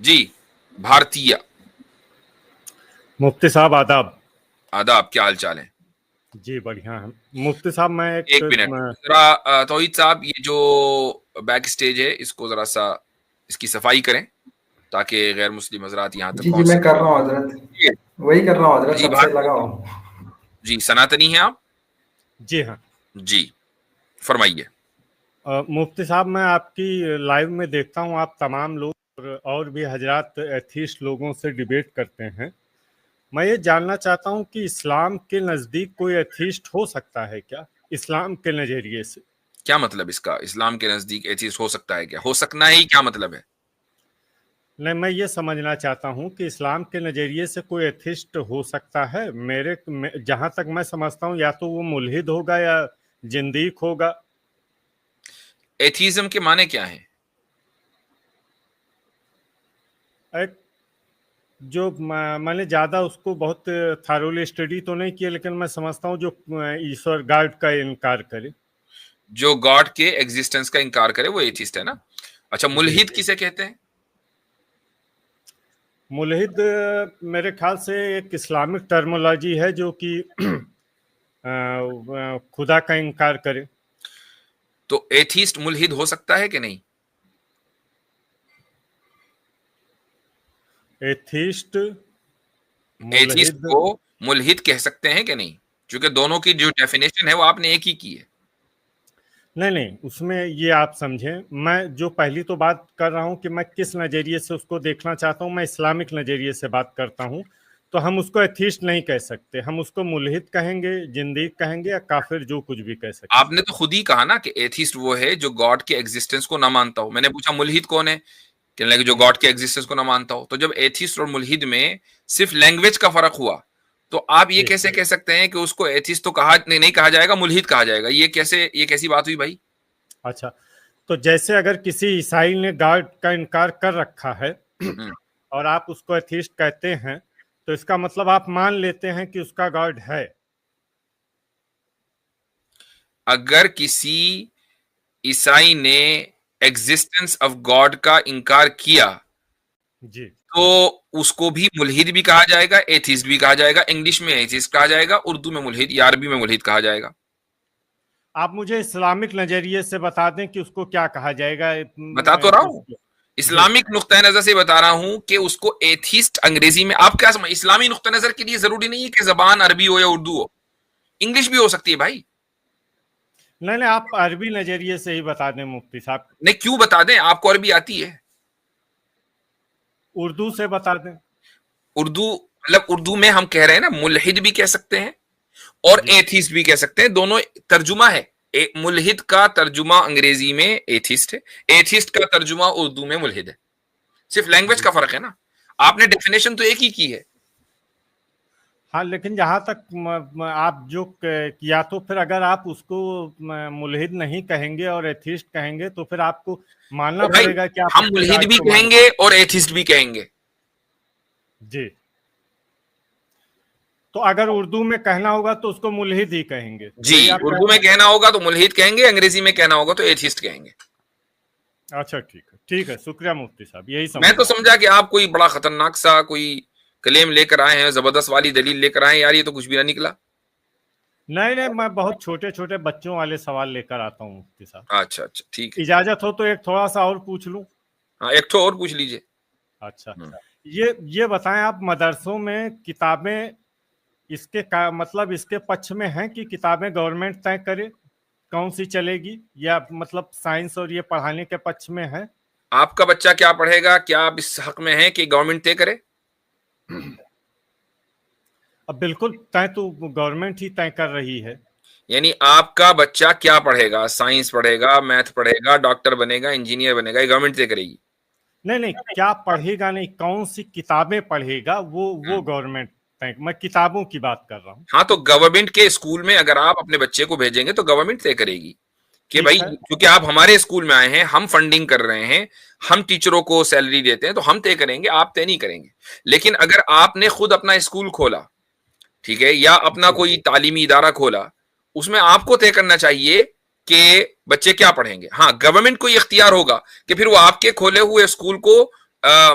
جی بھارتیہ. مفتی صاحب آداب. آداب, کیا حال چال ہیں؟ جی بڑھیا ہے مفتی صاحب. میں ایک منٹ ذرا توحید صاحب, یہ جو بیک اسٹیج ہے اس کو ذرا سا اس کی صفائی کریں تاکہ غیر مسلم حضرات یہاں تک جی پہنچ میں سکیں. کر رہا ہوں حضرت, وہی کر رہا ہوں حضرت, جی سب سے لگا ہوں. جی سناتنی ہیں آپ؟ جی ہاں جی فرمائیے. مفتی صاحب, میں آپ کی لائیو میں دیکھتا ہوں آپ تمام لوگ اور بھی حضرات ایتھیسٹ لوگوں سے ڈیبیٹ کرتے ہیں. میں یہ جاننا چاہتا ہوں کہ اسلام کے نزدیک کوئی ایتھیسٹ ہو سکتا ہے کیا, اسلام کے نظریے سے؟ کیا مطلب اس کا, اسلام کے نزدیک ایتھیسٹ ہو سکتا ہے کیا؟ ہو سکنا ہی کیا مطلب ہے؟ نہیں, میں یہ سمجھنا چاہتا ہوں کہ اسلام کے نظریے سے کوئی ایتھیسٹ ہو سکتا ہے. جہاں تک میں سمجھتا ہوں یا تو وہ ملحد ہوگا یا زندیق ہوگا. ایتھیزم کے معنی کیا ہیں؟ ایک جو میں نے زیادہ اس کو بہت تھارولی اسٹڈی تو نہیں کیا, لیکن میں سمجھتا ہوں جو ایشور گاڈ کا انکار کرے, جو گاڈ کے ایگزسٹنس کا انکار کرے وہ ایتھیسٹ ہے نا. اچھا, ملحد کسے کہتے ہیں؟ ملحد میرے خیال سے ایک اسلامک ٹرمولوجی ہے جو کہ خدا کا انکار کرے. تو ایتھیسٹ ملحد ہو سکتا ہے کہ نہیں؟ ایتھیسٹ کو ملحد کہہ سکتے ہیں کہ نہیں؟ چونکہ دونوں کی جو ڈیفینیشن ہے وہ آپ نے ایک ہی کی ہے. نہیں, اس میں یہ آپ سمجھیں, میں جو پہلی تو بات کر رہا ہوں کہ میں کس نظریے سے اس کو دیکھنا چاہتا ہوں, میں اسلامک نظریے سے بات کرتا ہوں. تو ہم اس کو ایتھیسٹ نہیں کہہ سکتے, ہم اس کو ملحد کہیں گے, زندیق کہیں گے, یا کافر, جو کچھ بھی کہہ سکتے. آپ نے تو خود ہی کہا نا کہ ایتھیسٹ وہ ہے جو گاڈ کے ایگزسٹنس کو نہ مانتا ہو. میں نے پوچھا ملحد کون ہے, کہنے لگے جو گاڈ کے ایگزسٹنس کو نہ مانتا ہو. تو جب ایتھیسٹ اور ملحد میں صرف لینگویج کا فرق ہوا تو آپ یہ کیسے کہہ سکتے ہیں کہ اس کو ایتھیسٹ تو نہیں کہا جائے گا, ملحد کہا جائے گا؟ یہ کیسی بات ہوئی بھائی؟ اچھا, تو جیسے اگر کسی عیسائی نے گاڈ کا انکار کر رکھا ہے اور آپ اس کو ایتھیسٹ کہتے ہیں, تو اس کا مطلب آپ مان لیتے ہیں کہ اس کا گاڈ ہے. اگر کسی عیسائی نے ایگزسٹنس آف گاڈ کا انکار کیا جی تو اس کو بھی ملحد بھی کہا جائے گا, ایتھیسٹ بھی کہا جائے گا. انگلش میں ایتھیسٹ کہا جائے گا, اردو میں ملحد یا عربی میں ملحد کہا جائے گا. آپ مجھے اسلامک نظریے سے بتا دیں کہ اس کو کیا کہا جائے گا. بتا تو رہا ہوں, اسلامک نقطۂ نظر سے بتا رہا ہوں کہ اس کو ایتھیسٹ انگریزی میں آپ کیا سمجھ. اسلامی نقطۂ نظر کے لیے ضروری نہیں ہے کہ زبان عربی ہو یا اردو ہو, انگلش بھی ہو سکتی ہے بھائی. نہیں, آپ عربی نظریے سے ہی بتا دیں مفتی صاحب. نہیں, کیوں بتا دیں, آپ کو عربی آتی ہے. اردو سے بتا دیں. اردو مطلب اردو میں ہم کہہ رہے ہیں نا, ملحد بھی کہہ سکتے ہیں اور ایتھیسٹ بھی کہہ سکتے ہیں, دونوں ترجمہ ہے. ملحد کا ترجمہ انگریزی میں ایتھیسٹ ہے, ایتھیسٹ کا ترجمہ اردو میں ملحد ہے. صرف لینگویج کا فرق ہے نا. آپ نے ڈیفینیشن تو ایک ہی کی ہے. ہاں, لیکن جہاں تک آپ جو کیا, تو پھر اگر آپ اس کو ملحد نہیں کہیں گے اور ایتھیسٹ کہیں گے تو پھر آپ کو ماننا پڑے گا کہ آپ ہم ملحد بھی کہیں گے اور ایتھیسٹ بھی کہیں گے. جی, تو اگر اردو میں کہنا ہوگا تو اس کو ملحد ہی کہیں گے. جی, اردو میں کہنا ہوگا تو ملحد کہیں گے, انگریزی میں کہنا ہوگا تو ایتھیسٹ کہیں گے. اچھا ٹھیک ہے, شکریہ مفتی صاحب. یہی میں تو سمجھا کہ آپ کوئی بڑا خطرناک سا کوئی کلیم لے کر آئے ہیں, زبردست والی دلیل لے کر آئے ہیں. یار یہ تو کچھ بھی نہ نکلا. نہیں, میں بہت چھوٹے بچوں والے سوال لے کر آتا ہوں مفتی صاحب. اچھا ٹھیک ہے, اجازت ہو تو ایک تھوڑا سا اور پوچھ لوں. ہاں, ایک تو اور پوچھ لیجئے. اچھا, یہ بتائیں آپ, مدرسوں میں کتابیں اس کے مطلب اس کے پچھ میں ہیں کہ کتابیں گورنمنٹ طے کرے کون سی چلے گی, یا مطلب سائنس اور یہ پڑھانے کے پچھ میں ہے؟ آپ کا بچہ کیا پڑھے گا, کیا آپ اس حق میں ہیں کہ گورنمنٹ طے کرے؟ اب بالکل طے تو گورنمنٹ ہی طے کر رہی ہے. یعنی آپ کا بچہ کیا پڑھے گا, سائنس پڑھے گا, میتھ پڑھے گا, ڈاکٹر بنے گا, انجینئر بنے گا, یہ گورنمنٹ طے کرے گی؟ نہیں, کیا پڑھے گا نہیں, کون سی کتابیں پڑھے گا وہ گورنمنٹ. میں کتابوں کی بات کر رہا ہوں. ہاں, تو گورنمنٹ کے اسکول میں اگر آپ اپنے بچے کو بھیجیں گے تو گورنمنٹ طے کرے گی کہ بھائی کیونکہ آپ ہمارے اسکول میں آئے ہیں, ہم فنڈنگ کر رہے ہیں, ہم ٹیچروں کو سیلری دیتے ہیں, تو ہم طے کریں گے, آپ طے نہیں کریں گے. لیکن اگر آپ نے خود اپنا اسکول کھولا, ٹھیک ہے, یا اپنا کوئی تعلیمی ادارہ کھولا, اس میں آپ کو طے کرنا چاہیے کہ بچے کیا پڑھیں گے. ہاں, گورنمنٹ کو یہ اختیار ہوگا کہ پھر وہ آپ کے کھولے ہوئے اسکول کو